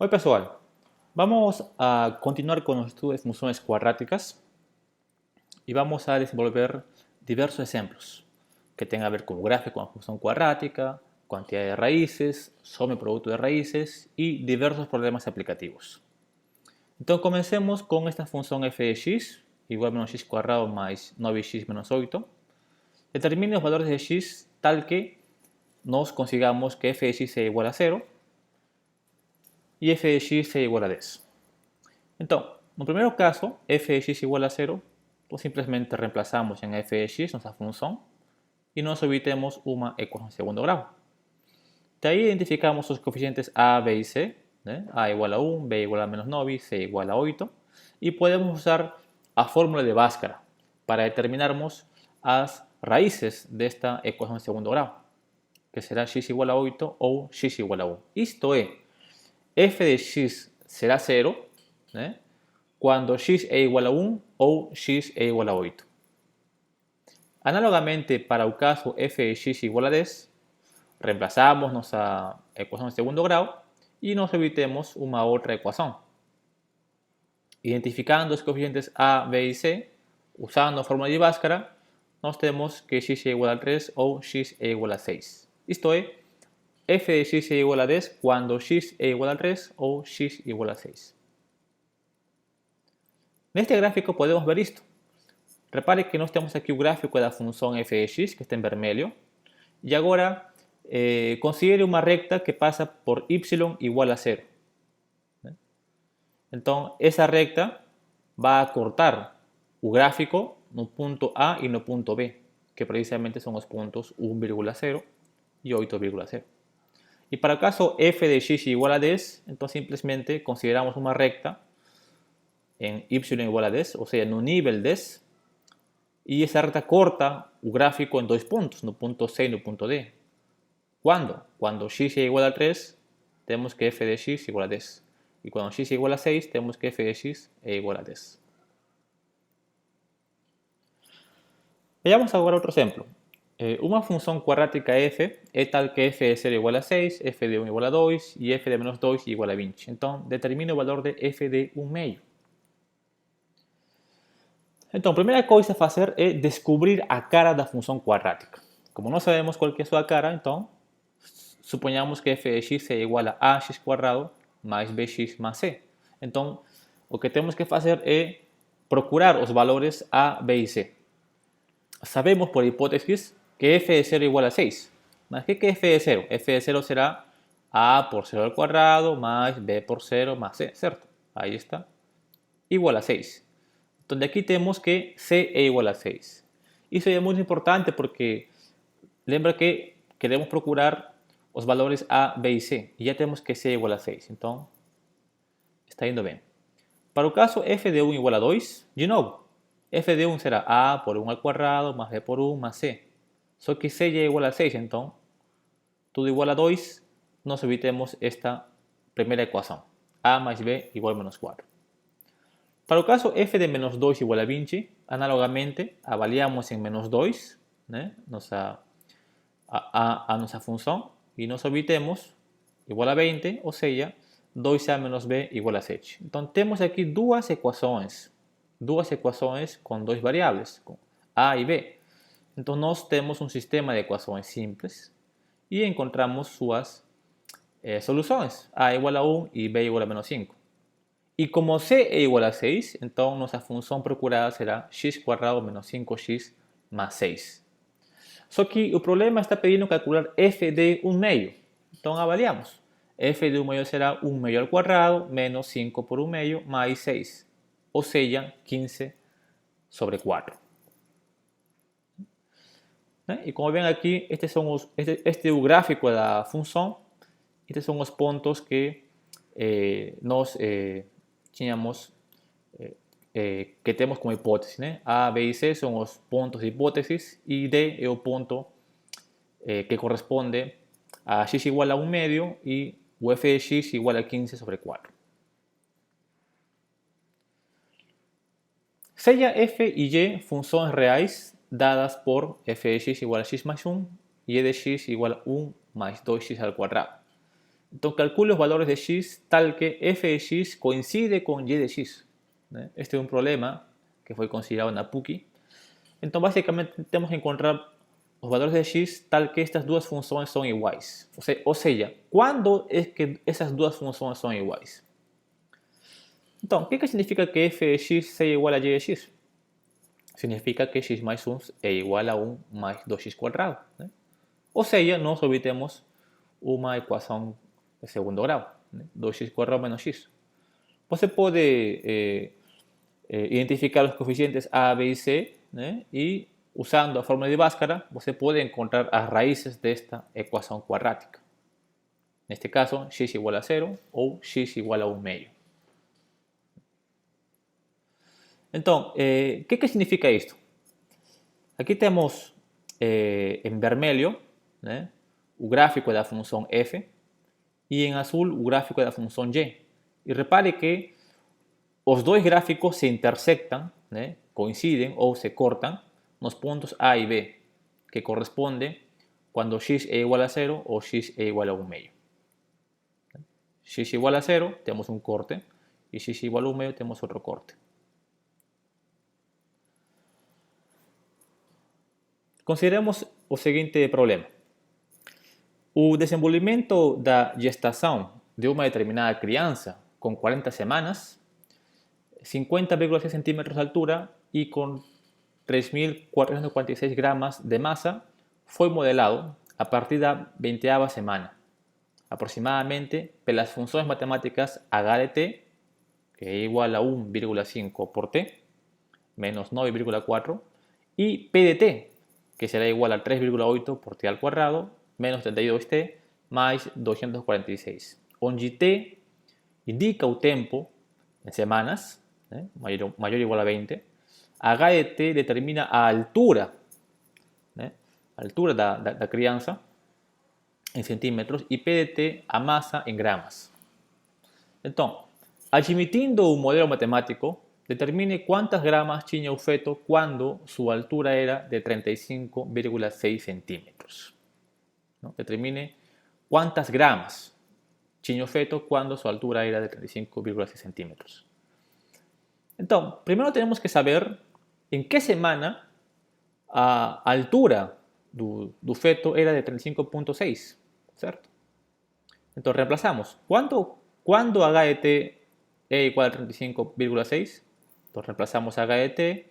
Oi, pessoal. Vamos a continuar con los estudios de funciones cuadráticas y vamos a desenvolver diversos ejemplos que tengan a ver con gráfico de una función cuadrática, cantidad de raíces, suma y producto de raíces y diversos problemas aplicativos. Entonces comencemos con esta función f de x igual a menos x cuadrado más 9x menos 8. Determine los valores de x tal que nos consigamos que f de x sea igual a 0 y f de x sea igual a 10. Então, no primeiro caso, f de x igual a 0, pues simplesmente reemplazamos en f de x nuestra función y nos obtemos una ecuación de segundo grado. De ahí identificamos los coeficientes a, b y c, a igual a 1, b igual a menos 9, c igual a 8, y podemos usar la fórmula de Bhaskara para determinarmos las raíces de esta ecuación de segundo grado, que será x igual a 8 o x igual a 1. Esto es, f de x será 0, cuando x es igual a 1 o x es igual a 8. Análogamente, para el caso f de x igual a 10, reemplazamos nuestra ecuación de segundo grado y nos obtemos una otra ecuación. Identificando los coeficientes a, b y c, usando la fórmula de Bhaskara, nos tenemos que x es igual a 3 o x es igual a 6. Esto es, f de x es igual a 10 cuando x es igual a 3 o x igual a 6. En este gráfico podemos ver esto. Repare que nós temos aqui o gráfico da função f de x, que está em vermelho, e agora considere uma recta que passa por y igual a 0. Então, essa recta vai cortar o gráfico no ponto A e no ponto B, que precisamente são os pontos 1,0 e 8,0. E para o caso f de x igual a 10, então simplesmente consideramos uma recta en y igual a 10, o sea, no nivel 10, y esa recta corta el gráfico en dos puntos, no punto C y no punto D. ¿Cuándo? Cuando x es igual a 3, tenemos que f de x igual a 10. Y cuando x es igual a 6, tenemos que f de x es igual a 10. Veamos ahora otro ejemplo. Una función cuadrática f es tal que f de 0 igual a 6, f de 1 igual a 2 y f de menos 2 igual a 20. Entonces, determino el valor de f de 1 medio. Então, a primeira coisa a fazer é descobrir a cara da função quadrática. Como não sabemos qual que é a sua cara, então, suponhamos que f de x é igual a ax quadrado mais bx mais c. Então, o que temos que fazer é procurar os valores a, b e c. Sabemos por hipótesis que f de 0 é igual a 6. Mas o que é f de 0? f de 0 será a por 0 al cuadrado más b por 0 más c, ¿cierto? Ahí está. Igual a 6. Donde aquí tenemos que c es igual a 6. Eso es muy importante porque lembra que queremos procurar los valores a, b y c. Y ya tenemos que c es igual a 6. Entonces, está yendo bien. Para el caso f de 1 igual a 2, de nuevo, f de 1 será a por 1 al cuadrado más b por 1 más c. Solo que c ya es igual a 6, entonces, todo igual a 2, nos evitemos esta primera ecuación. A más b igual a menos 4. Para el caso f de menos 2 igual a 20, análogamente, avaliamos en menos 2 a nuestra función y nos obtemos igual a 20, o sea, 2a menos b igual a 7. Entonces, tenemos aquí dos ecuaciones con dos variables, con a y b. Entonces, nós tenemos un sistema de ecuaciones simples y encontramos sus soluciones, a igual a 1 y b igual a menos 5. Y como c es igual a 6, entonces nuestra función procurada será x cuadrado menos 5x más 6. Só que el problema está pidiendo calcular f de 1 medio. Entonces avaliamos. F de 1 medio será 1 medio al cuadrado menos 5 por 1 medio más 6. O sea, 15 sobre 4. Y como ven aquí, este es el gráfico de la función. Estos son los puntos que nos tínhamos que temos como hipótese, A, B e C são os pontos de hipótesis e D é o ponto que corresponde a x igual a 1 medio e o f de x igual a 15 sobre 4. Seja f e y funções reais dadas por f de x igual a x más 1 y e de x igual a 1 más 2x al cuadrado. Entonces calculo los valores de x tal que f de x coincide con y de x. Este es un problema que fue considerado en Apuki. Entonces básicamente tenemos que encontrar los valores de x tal que estas dos funciones son iguales. O sea, ¿cuándo es que esas dos funciones son iguales? Entonces, ¿qué significa que f de x sea igual a y de x? Significa que x más 1 es igual a 1 más 2x cuadrado. O sea, no nos olvidemos una ecuación de segundo grado. 2x cuadrado menos x. Pues se puede identificar los coeficientes a, b y c, y usando la fórmula de Bhaskara, se puede encontrar las raíces de esta ecuación cuadrática. En este caso, x igual a 0 o x igual a 1 medio. Entonces, ¿qué significa esto? Aquí tenemos en vermelho el gráfico de la función f y en azul el gráfico de la función y. Y repare que los dos gráficos se intersectan, coinciden o se cortan en los puntos A y B, que corresponde cuando x es igual a 0 o x es igual a 1 medio. Si x igual a 0, tenemos un corte, y si x igual a 1 medio, tenemos otro corte. Consideremos o seguinte problema. O desenvolvimento da gestação de uma determinada criança com 40 semanas, 50,6 centímetros de altura y con 3.446 gramos de masa foi modelado a partir da 20ª semana, aproximadamente pelas funções matemáticas h de t, que é igual a 1,5 por t, menos 9,4, y p de t, que será igual a 3,8 por t al cuadrado, menos 32t, más 246. Onde t indica o tempo en semanas, mayor o igual a 20, h de t determina a altura, da criança em centímetros, e p de t a massa em gramas. Então, admitindo o modelo matemático, determine cuántas gramas tinha o feto cuando su altura era de 35,6 centímetros. Determine cuántas gramas tinha o feto cuando su altura era de 35,6 centímetros. Entonces, primero tenemos que saber en qué semana a altura do feto era de 35,6, ¿cierto? Entonces, reemplazamos. ¿Cuándo h de t es igual a 35,6? Entonces, reemplazamos h de t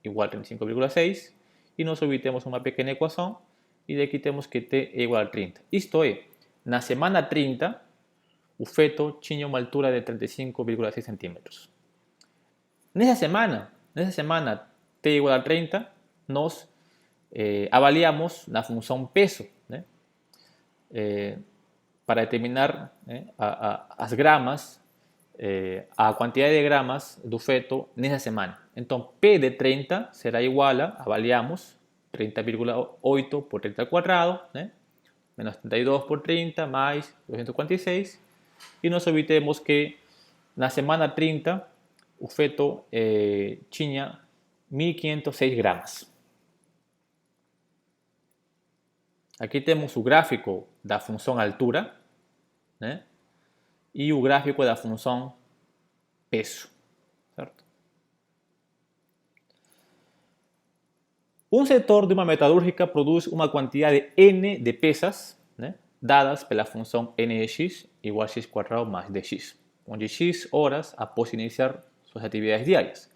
igual a 35,6 y nos obtemos una pequeña ecuación y de aquí tenemos que t es igual a 30. Esto es, na semana 30, o feto tinha uma altura de 35,6 centímetros. Nessa semana t igual a 30, nós avaliamos na função peso, para determinar as gramas, a quantidade de gramas do feto nessa semana. Então, P de 30 será igual a, avaliamos, 30,8 por 30 al cuadrado, menos 32 por 30, mais 246, e nós obtemos que na semana 30 o feto tinha 1.506 gramas. Aqui temos o gráfico da função altura, e o gráfico da função peso, certo? Um setor de uma metalúrgica produz uma quantidade n de peças, dadas pela função n de x igual a x cuadrado mais dx, onde x horas após iniciar suas atividades diárias.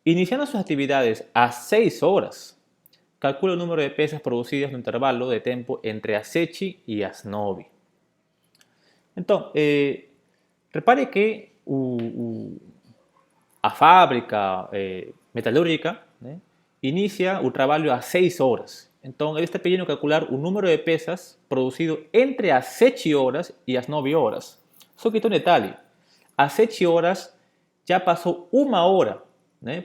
Iniciando suas atividades às 6 horas, calcula o número de peças produzidas no intervalo de tempo entre as 7 e as 9. Então, repare que a fábrica metalúrgica inicia o trabalho às 6 horas. Então, ele está pedindo calcular o número de peças produzido entre as 7 horas e as 9 horas. Só que tem um detalhe, às 7 horas já passou uma hora,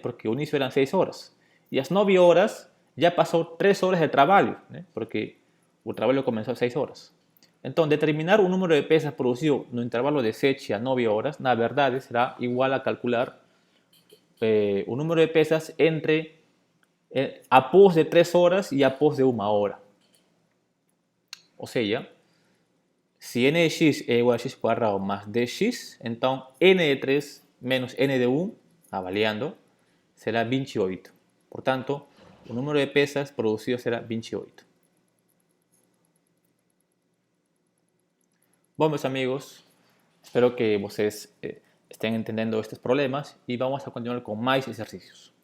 porque o início eram 6 horas. E às 9 horas já passou 3 horas de trabalho, porque o trabalho começou às 6 horas. Então, determinar o número de peças produzido no intervalo de 7 a 9 horas, na verdade, será igual a calcular o número de peças entre após de 3 horas e após de 1 hora. Ou seja, Se n de x é igual a x quadrado mais dx, então n de 3 menos n de 1, avaliando, será 28. Portanto, o número de peças produzido será 28. Bom, meus amigos, espero que vocês estén entendendo estes problemas e vamos a continuar com mais exercícios.